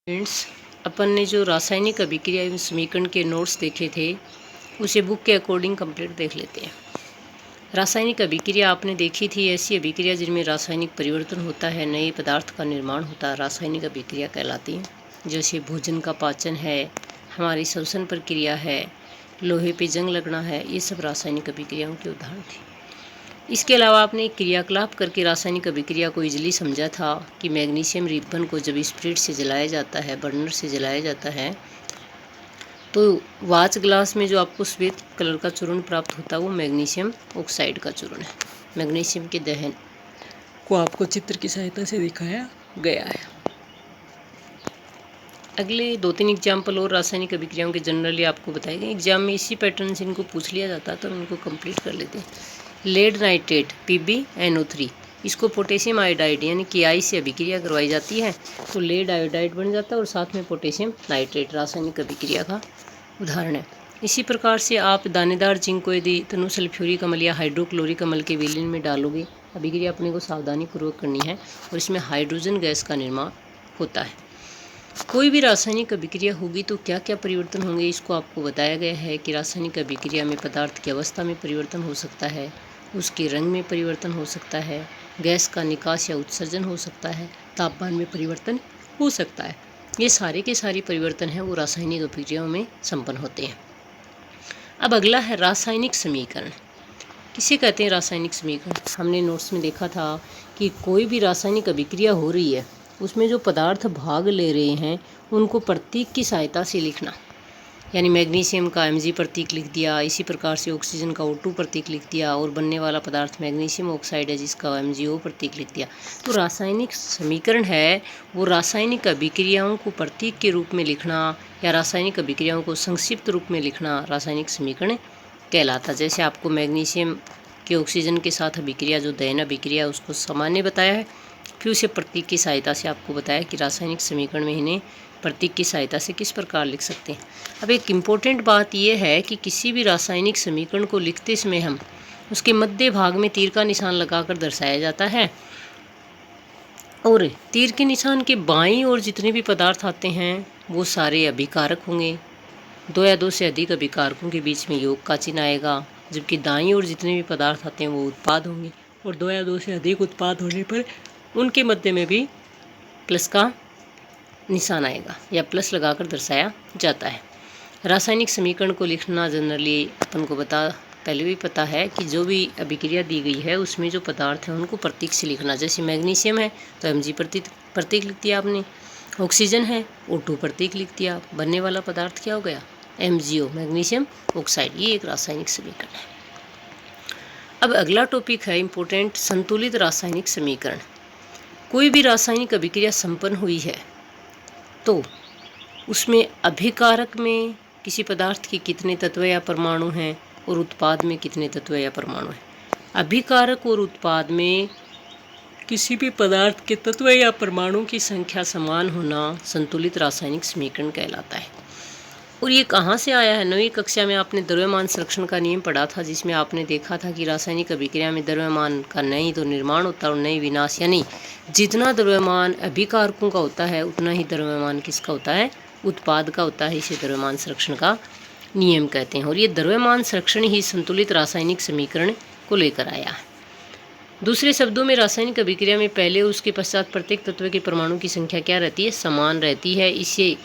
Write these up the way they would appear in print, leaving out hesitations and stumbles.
Friends, अपन ने जो रासायनिक अभिक्रिया एवं समीकरण के नोट्स देखे थे उसे बुक के अकॉर्डिंग कंप्लीट देख लेते हैं। रासायनिक अभिक्रिया आपने देखी थी, ऐसी अभिक्रिया जिनमें रासायनिक परिवर्तन होता है, नए पदार्थ का निर्माण होता है, रासायनिक अभिक्रिया कहलाती हैं। जैसे भोजन का पाचन है, हमारी श्वसन प्रक्रिया है, लोहे पे जंग लगना है, ये सब रासायनिक अभिक्रियाओं के उदाहरण थे। इसके अलावा आपने एक क्रियाकलाप करके रासायनिक अभिक्रिया को इजली समझा था कि मैग्नीशियम रिबन को जब स्पिरिट से जलाया जाता है, बर्नर से जलाया जाता है, तो वाच ग्लास में जो आपको श्वेत कलर का चूर्ण प्राप्त होता है वो मैग्नीशियम ऑक्साइड का चूर्ण है। मैग्नीशियम के दहन को आपको चित्र की सहायता से दिखाया गया है। अगले 2-3 एग्जाम्पल और रासायनिक अभिक्रियाओं के जनरली आपको बताए गए। एग्जाम में इसी पैटर्न से इनको पूछ लिया जाता है तो इनको कंप्लीट कर लेते हैं। लेड नाइट्रेट PbNO3, इसको पोटेशियम आयोडाइड यानी KI से अभिक्रिया करवाई जाती है तो लेड आयोडाइड बन जाता है और साथ में पोटेशियम नाइट्रेट रासायनिक अभिक्रिया का उदाहरण है। इसी प्रकार से आप दानेदार जिंक को यदि तनु सल्फ्यूरिक अम्ल या हाइड्रोक्लोरिक अम्ल के विलयन में डालोगे, अभिक्रिया अपने को सावधानीपूर्वक करनी है और इसमें हाइड्रोजन गैस का निर्माण होता है। कोई भी रासायनिक अभिक्रिया होगी तो क्या क्या परिवर्तन होंगे, इसको आपको बताया गया है कि रासायनिक अभिक्रिया में पदार्थ की अवस्था में परिवर्तन हो सकता है, उसके रंग में परिवर्तन हो सकता है, गैस का निकास या उत्सर्जन हो सकता है, तापमान में परिवर्तन हो सकता है। ये सारे के सारे परिवर्तन हैं वो रासायनिक अभिक्रियाओं में संपन्न होते हैं। अब अगला है रासायनिक समीकरण। किसे कहते हैं रासायनिक समीकरण? हमने नोट्स में देखा था कि कोई भी रासायनिक अभिक्रिया हो रही है, उसमें जो पदार्थ भाग ले रहे हैं उनको प्रतीक की सहायता से लिखना, यानी मैग्नीशियम का Mg प्रतीक लिख दिया, इसी प्रकार से ऑक्सीजन का O2 प्रतीक लिख दिया और बनने वाला पदार्थ मैग्नीशियम ऑक्साइड है जिसका MgO प्रतीक लिख दिया। तो रासायनिक समीकरण है वो रासायनिक अभिक्रियाओं को प्रतीक के रूप में लिखना या रासायनिक अभिक्रियाओं को संक्षिप्त रूप में लिखना रासायनिक समीकरण कहलाता। जैसे आपको मैग्नीशियम के ऑक्सीजन के साथ अभिक्रिया जो दहन अभिक्रिया उसको सामान्य बताया है, फिर उसे प्रतीक की सहायता से आपको बताया कि रासायनिक समीकरण में इन्हें प्रतीक की सहायता से किस प्रकार लिख सकते हैं। अब एक इम्पोर्टेंट बात यह है कि किसी भी रासायनिक समीकरण को लिखते समय हम उसके मध्य भाग में तीर का निशान लगाकर दर्शाया जाता है और तीर के निशान के बाईं ओर जितने भी पदार्थ आते हैं वो सारे अभिकारक होंगे। 2 या 2 से अधिक अभिकारकों के बीच में योग का चिन्ह आएगा, जबकि दाईं ओर जितने भी पदार्थ आते हैं वो उत्पाद होंगे और 2 या 2 से अधिक उत्पाद होने पर उनके मध्य में भी प्लस का निशान आएगा या प्लस लगाकर दर्शाया जाता है। रासायनिक समीकरण को लिखना जनरली अपन को पहले भी पता है कि जो भी अभिक्रिया दी गई है उसमें जो पदार्थ हैं उनको प्रतीक से लिखना। जैसे मैग्नीशियम है तो Mg प्रतीक लिख दिया आपने, ऑक्सीजन है O2 प्रतीक लिख दिया, बनने वाला पदार्थ क्या हो गया MgO मैग्नीशियम ऑक्साइड। ये एक रासायनिक समीकरण है। अब अगला टॉपिक है इम्पोर्टेंट, संतुलित रासायनिक समीकरण। कोई भी रासायनिक अभिक्रिया संपन्न हुई है तो उसमें अभिकारक में किसी पदार्थ के कितने तत्व या परमाणु हैं और उत्पाद में कितने तत्व या परमाणु हैं। अभिकारक और उत्पाद में किसी भी पदार्थ के तत्व या परमाणु की संख्या समान होना संतुलित रासायनिक समीकरण कहलाता है। और ये कहाँ से आया है? 9वीं कक्षा में आपने द्रव्यमान संरक्षण का नियम पढ़ा था, जिसमें आपने देखा था कि रासायनिक अभिक्रिया में द्रव्यमान का नहीं तो निर्माण होता है और नहीं विनाश, यानी जितना द्रव्यमान अभिकारकों का होता है उतना ही द्रव्यमान किसका होता है उत्पाद का होता है। इसे द्रव्यमान संरक्षण का नियम कहते हैं और ये द्रव्यमान संरक्षण ही संतुलित रासायनिक समीकरण को लेकर आया है। दूसरे शब्दों में रासायनिक अभिक्रिया में पहले और उसके पश्चात प्रत्येक तत्व के परमाणु की संख्या क्या रहती है? समान रहती है। इसे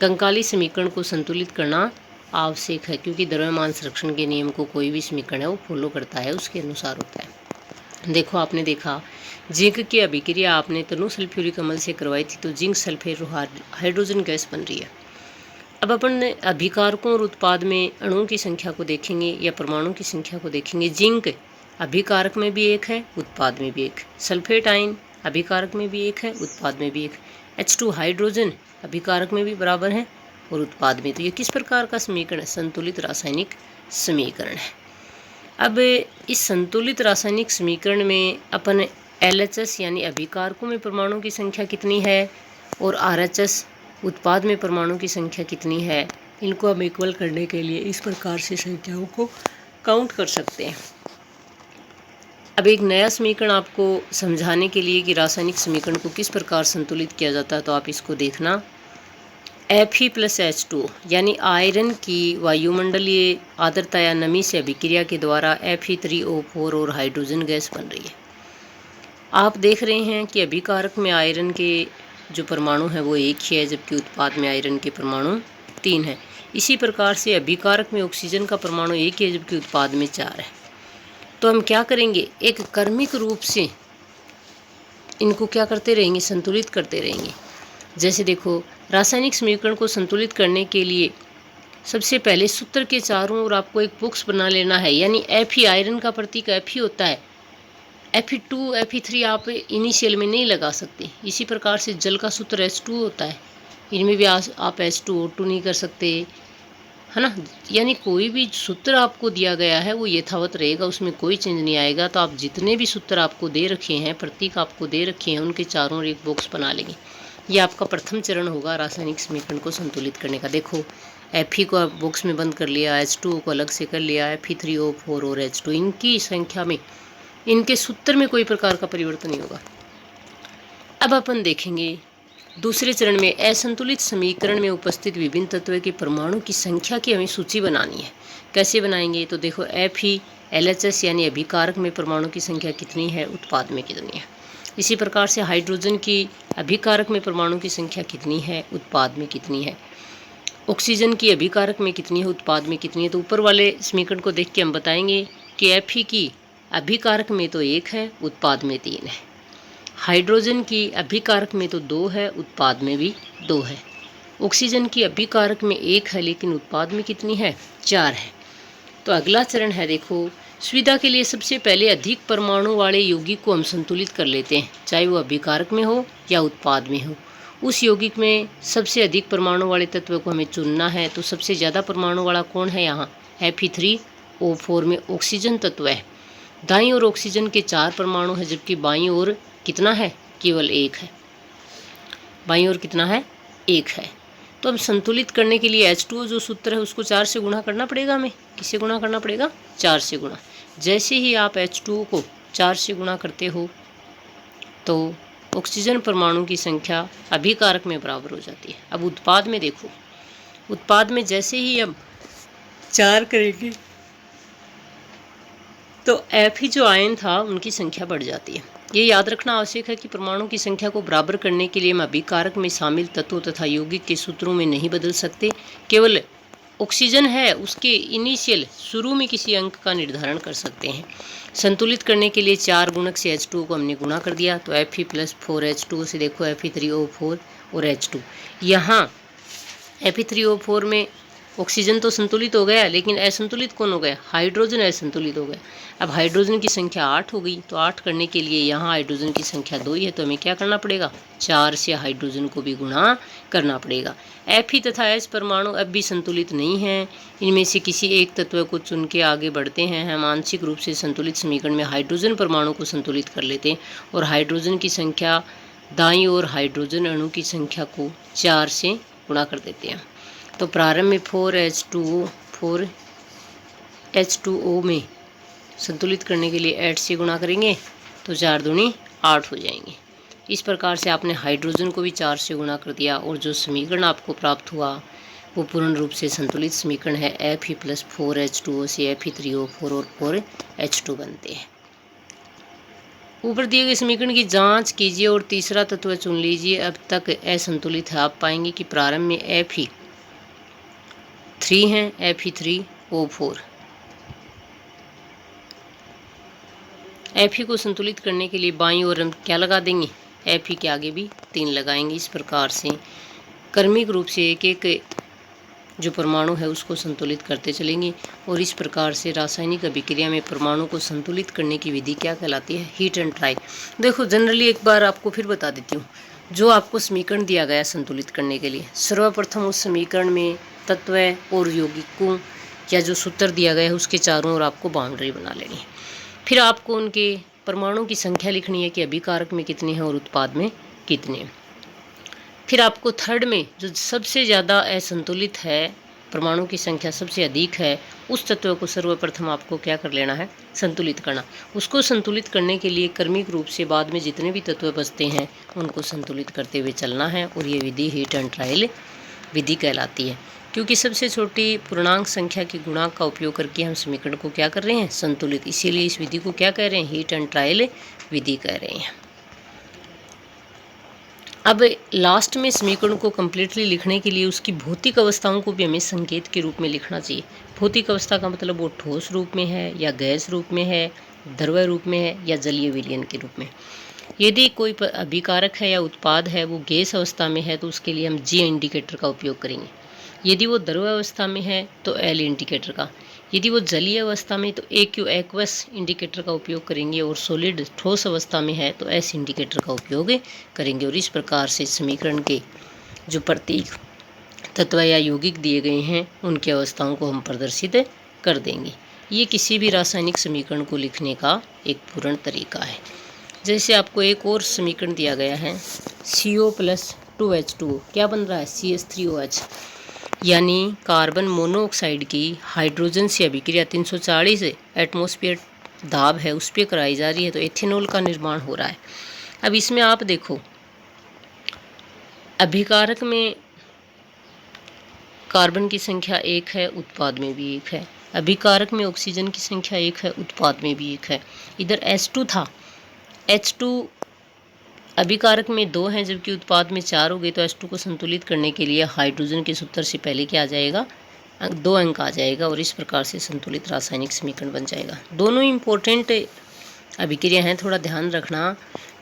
कंकाली समीकरण को संतुलित करना आवश्यक है, क्योंकि द्रव्यमान संरक्षण के नियम को कोई भी समीकरण है वो फॉलो करता है, उसके अनुसार होता है। देखो आपने देखा जिंक की अभिक्रिया आपने तनु सल्फ्यूरिक अम्ल से करवाई थी तो जिंक सल्फेट हाइड्रोजन गैस बन रही है। अब अपन अभिकारकों और उत्पाद में अणुओं की संख्या को देखेंगे या परमाणु की संख्या को देखेंगे। जिंक अभिकारक में भी एक है, उत्पाद में भी एक। सल्फेट आयन अभिकारक में भी एक है, उत्पाद में भी एक। H2 हाइड्रोजन अभिकारक में भी बराबर है और उत्पाद में। तो ये किस प्रकार का समीकरण है? संतुलित रासायनिक समीकरण है। अब इस संतुलित रासायनिक समीकरण में अपन LHS यानी अभिकारकों में परमाणु की संख्या कितनी है और RHS उत्पाद में परमाणु की संख्या कितनी है, इनको हम इक्वल करने के लिए इस प्रकार से संख्याओं को काउंट कर सकते हैं। अब एक नया समीकरण आपको समझाने के लिए कि रासायनिक समीकरण को किस प्रकार संतुलित किया जाता है तो आप इसको देखना। Fe+H2 यानी आयरन की वायुमंडलीय आर्द्रता या नमी से अभिक्रिया के द्वारा Fe3O4 और हाइड्रोजन गैस बन रही है। आप देख रहे हैं कि अभिकारक में आयरन के जो परमाणु हैं वो एक ही है, जबकि उत्पाद में आयरन के परमाणु 3 हैं। इसी प्रकार से अभिकारक में ऑक्सीजन का परमाणु एक ही है, जबकि उत्पाद में 4 है। तो हम क्या करेंगे, एक क्रमिक रूप से इनको क्या करते रहेंगे, संतुलित करते रहेंगे। जैसे देखो, रासायनिक समीकरण को संतुलित करने के लिए सबसे पहले सूत्र के चारों ओर आपको एक बॉक्स बना लेना है। यानी Fe, आयरन का प्रतीक Fe होता है, Fe2 Fe3 आप इनिशियल में नहीं लगा सकते। इसी प्रकार से जल का सूत्र H2 होता है, इनमें भी आप H2O2 नहीं कर सकते, है ना। यानी कोई भी सूत्र आपको दिया गया है वो यथावत रहेगा, उसमें कोई चेंज नहीं आएगा। तो आप जितने भी सूत्र आपको दे रखे हैं, प्रतीक आपको दे रखे हैं, उनके चारों ओर एक बॉक्स बना लेंगे। ये आपका प्रथम चरण होगा रासायनिक समीकरण को संतुलित करने का। देखो, Fe को बॉक्स में बंद कर लिया, H2O को अलग से कर लिया, Fe3O4 और H2, इनकी संख्या में, इनके सूत्र में कोई प्रकार का परिवर्तन नहीं होगा। अब अपन देखेंगे दूसरे चरण में असंतुलित समीकरण में उपस्थित विभिन्न तत्वों के परमाणु की संख्या की हमें सूची बनानी है। कैसे बनाएंगे, तो देखो, Fe LHS यानी अभिकारक में परमाणु की संख्या कितनी है, उत्पाद में कितनी है। इसी प्रकार से हाइड्रोजन की अभिकारक में परमाणु की संख्या कितनी है, उत्पाद में कितनी है। ऑक्सीजन की अभिकारक में कितनी है, उत्पाद में कितनी है। तो ऊपर वाले समीकरण को देख के हम बताएंगे कि Fe की अभिकारक में तो 1 है, उत्पाद में 3 है। हाइड्रोजन की अभिकारक में तो 2 है, उत्पाद में भी 2 है। ऑक्सीजन की अभिकारक में 1 है, लेकिन उत्पाद में कितनी है, 4 है। तो अगला चरण है, देखो, सुविधा के लिए सबसे पहले अधिक परमाणु वाले यौगिक को हम संतुलित कर लेते हैं, चाहे वो अभिकारक में हो या उत्पाद में हो। उस यौगिक में सबसे अधिक परमाणु वाले तत्व को हमें चुनना है। तो सबसे ज़्यादा परमाणु वाला कौन है, यहाँ Fe3O4 में ऑक्सीजन तत्व है। दाईं ओर ऑक्सीजन के 4 परमाणु हैं, जबकि बाईं ओर कितना है, केवल 1 है। बाईं ओर कितना है, 1 है। तो अब संतुलित करने के लिए H2O जो सूत्र है उसको 4 से गुणा करना पड़ेगा हमें। किससे गुणा करना पड़ेगा, 4 से गुणा। जैसे ही आप H2O को 4 से गुणा करते हो तो ऑक्सीजन परमाणु की संख्या अभिकारक में बराबर हो जाती है। अब उत्पाद में देखो, उत्पाद में जैसे ही हम 4 करेंगे तो Fe जो आयन था उनकी संख्या बढ़ जाती है। ये याद रखना आवश्यक है कि परमाणु की संख्या को बराबर करने के लिए हम अभिकारक में शामिल तत्वों तथा यौगिक के सूत्रों में नहीं बदल सकते। केवल ऑक्सीजन है उसके इनिशियल शुरू में किसी अंक का निर्धारण कर सकते हैं। संतुलित करने के लिए 4 गुणक से H2O को हमने गुणा कर दिया, तो Fe+4H2O से देखो Fe3O4 और H2। यहाँ Fe3O4 में ऑक्सीजन तो संतुलित हो गया, लेकिन असंतुलित कौन हो गया, हाइड्रोजन असंतुलित हो गया। अब हाइड्रोजन की संख्या 8 हो गई, तो 8 करने के लिए यहाँ हाइड्रोजन की संख्या 2 ही है, तो हमें क्या करना पड़ेगा, 4 से हाइड्रोजन को भी गुणा करना पड़ेगा। Fe तथा H परमाणु अब भी संतुलित नहीं हैं। इनमें से किसी एक तत्व को चुन के आगे बढ़ते हैं। हम आंशिक रूप से संतुलित समीकरण में हाइड्रोजन परमाणु को संतुलित कर लेते हैं और हाइड्रोजन की संख्या दाईं ओर हाइड्रोजन अणु की संख्या को 4 से गुणा कर देते हैं। तो प्रारंभ में 4H2O में संतुलित करने के लिए 8 से गुणा करेंगे तो 4 दूनी 8 हो जाएंगे। इस प्रकार से आपने हाइड्रोजन को भी 4 से गुणा कर दिया और जो समीकरण आपको प्राप्त हुआ वो पूर्ण रूप से संतुलित समीकरण है। Fe+4H2O से Fe3O4 और 4H2 बनते हैं। ऊपर दिए गए समीकरण की जांच कीजिए और तीसरा तत्व चुन लीजिए। अब तक असंतुलित है। आप पाएंगे कि प्रारंभ में Fe3 हैं, Fe3O4। Fe को संतुलित करने के लिए बाईं ओर हम क्या लगा देंगे, Fe के आगे भी 3 लगाएंगे। इस प्रकार से क्रमिक रूप से एक एक जो परमाणु है उसको संतुलित करते चलेंगे और इस प्रकार से रासायनिक अभिक्रिया में परमाणु को संतुलित करने की विधि क्या कहलाती है, हीट एंड ट्राई। देखो, जनरली एक बार आपको फिर बता देती हूँ। जो आपको समीकरण दिया गया संतुलित करने के लिए, सर्वप्रथम उस समीकरण में तत्व और यौगिकों या जो सूत्र दिया गया है उसके चारों ओर आपको बाउंड्री बना लेनी है। फिर आपको उनके परमाणु की संख्या लिखनी है कि अभिकारक में कितने हैं और उत्पाद में कितने हैं। फिर आपको थर्ड में जो सबसे ज़्यादा असंतुलित है, परमाणु की संख्या सबसे अधिक है, उस तत्व को सर्वप्रथम आपको क्या कर लेना है, संतुलित करना। उसको संतुलित करने के लिए क्रमिक रूप से बाद में जितने भी तत्व बचते हैं उनको संतुलित करते हुए चलना है और ये विधि हीट एंड ट्रायल विधि कहलाती है, क्योंकि सबसे छोटी पूर्णांक संख्या के गुणांक का उपयोग करके हम समीकरण को क्या कर रहे हैं, संतुलित। इसीलिए इस विधि को क्या कह रहे हैं, हीट एंड ट्रायल विधि कह रहे हैं। अब लास्ट में समीकरण को कम्प्लीटली लिखने के लिए उसकी भौतिक अवस्थाओं को भी हमें संकेत के रूप में लिखना चाहिए। भौतिक अवस्था का मतलब वो ठोस रूप में है या गैस रूप में है, द्रव्य रूप में है या जलीय विलयन के रूप में। यदि कोई अभिकारक है या उत्पाद है वो गैस अवस्था में है तो उसके लिए हम जी इंडिकेटर का उपयोग करेंगे। यदि वो द्रव्य अवस्था में है तो एल इंडिकेटर का। यदि वो जलीय अवस्था में तो AQ एक्वस इंडिकेटर का उपयोग करेंगे, और सॉलिड ठोस अवस्था में है तो S इंडिकेटर का उपयोग करेंगे। और इस प्रकार से समीकरण के जो प्रतीक तत्व या यौगिक दिए गए हैं उनकी अवस्थाओं को हम प्रदर्शित कर देंगे। ये किसी भी रासायनिक समीकरण को लिखने का एक पूर्ण तरीका है। जैसे आपको एक और समीकरण दिया गया है, CO+2H2O क्या बन रहा है, CH3OH, यानी कार्बन मोनोऑक्साइड की हाइड्रोजन से अभिक्रिया 340 एटमॉस्फेयर दाब है उस पर कराई जा रही है, तो एथेनॉल का निर्माण हो रहा है। अब इसमें आप देखो, अभिकारक में कार्बन की संख्या 1 है, उत्पाद में भी 1 है। अभिकारक में ऑक्सीजन की संख्या 1 है, उत्पाद में भी 1 है। इधर H2 था, H2 अभिकारक में 2 हैं जबकि उत्पाद में 4 हो गए, तो H2 को संतुलित करने के लिए हाइड्रोजन के सूत्र से पहले क्या आ जाएगा, 2 अंक आ जाएगा, और इस प्रकार से संतुलित रासायनिक समीकरण बन जाएगा। दोनों इंपॉर्टेंट अभिक्रिया हैं। थोड़ा ध्यान रखना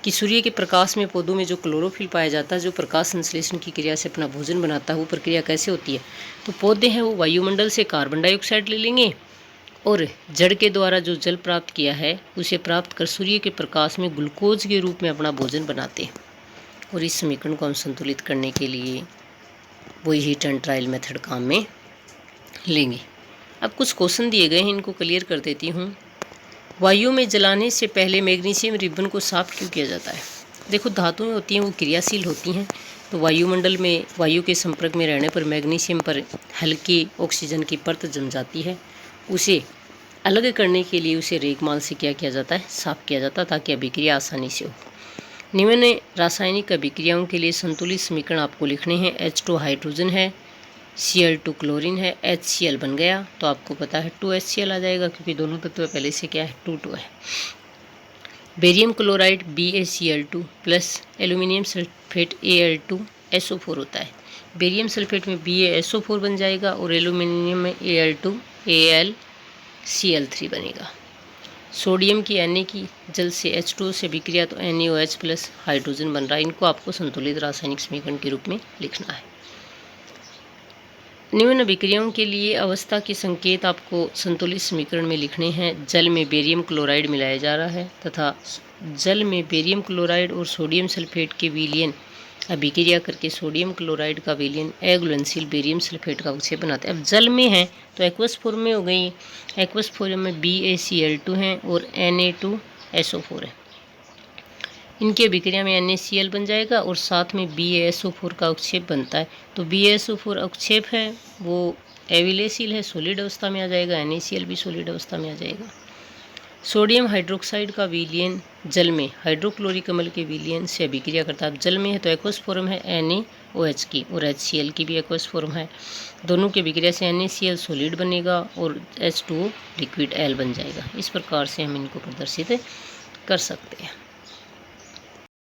कि सूर्य के प्रकाश में पौधों में जो क्लोरोफिल पाया जाता है, जो प्रकाश संश्लेषण की क्रिया से अपना भोजन बनाता है, वो प्रक्रिया कैसे होती है। तो पौधे हैं वो वायुमंडल से कार्बन डाइऑक्साइड ले लेंगे और जड़ के द्वारा जो जल प्राप्त किया है उसे प्राप्त कर सूर्य के प्रकाश में ग्लूकोज के रूप में अपना भोजन बनाते हैं। और इस समीकरण को हम संतुलित करने के लिए वही हीट एंड ट्रायल मेथड काम में लेंगे। अब कुछ क्वेश्चन दिए गए हैं, इनको क्लियर कर देती हूँ। वायु में जलाने से पहले मैग्नीशियम रिबन को साफ क्यों किया जाता है। देखो, धातुएं होती हैं वो क्रियाशील होती हैं, तो वायुमंडल में वायु के संपर्क में रहने पर मैग्नीशियम पर हल्की ऑक्सीजन की परत जम जाती है। उसे अलग करने के लिए उसे रेगमाल से क्या किया जाता है, साफ किया जाता है, ताकि अभिक्रिया आसानी से हो। निम्न रासायनिक अभिक्रियाओं के लिए संतुलित समीकरण आपको लिखने हैं। H2 हाइड्रोजन है, Cl2 क्लोरीन है, HCl बन गया तो आपको पता है 2HCl आ जाएगा, क्योंकि दोनों तत्व पहले से क्या है, 2 है। Barium chloride BaCl2 plus aluminium sulphate Al2SO4 होता है। बेरियम सल्फेट में BaSO4 बन जाएगा और एल्यूमिनियम में Al2 AlCl3 बनेगा। सोडियम की Na की जल से H2O से अभिक्रिया तो NaOH प्लस हाइड्रोजन बन रहा है। इनको आपको संतुलित रासायनिक समीकरण के रूप में लिखना है। निम्न अभिक्रियाओं के लिए अवस्था के संकेत आपको संतुलित समीकरण में लिखने हैं। जल में बेरियम क्लोराइड मिलाया जा रहा है तथा जल में बेरियम क्लोराइड और सोडियम सल्फेट के विलयन अभिक्रिया करके सोडियम क्लोराइड का विलयन अघुलनशील बेरियम सल्फेट का अवक्षेप बनाते हैं। अब जल में है तो एक्वस फॉर्म में हो गई। एक्वस फॉर्म में BaCl2 है और Na2SO4 है। इनकी अभिक्रिया में NaCl बन जाएगा और साथ में BaSO4 का अवक्षेप बनता है। तो BaSO4 अवक्षेप है वो अविलयशील है, सॉलिड अवस्था में आ जाएगा। NaCl भी सॉलिड अवस्था में आ जाएगा। सोडियम हाइड्रोक्साइड का विलयन जल में हाइड्रोक्लोरिक अम्ल के विलयन से अभिक्रिया करता है। अब जल में है तो एक्वस फॉर्म है NaOH की और HCl की भी एक्वस फॉर्म है। दोनों की अभिक्रिया से NaCl सॉलिड बनेगा और H2O लिक्विड L बन जाएगा। इस प्रकार से हम इनको प्रदर्शित कर सकते हैं।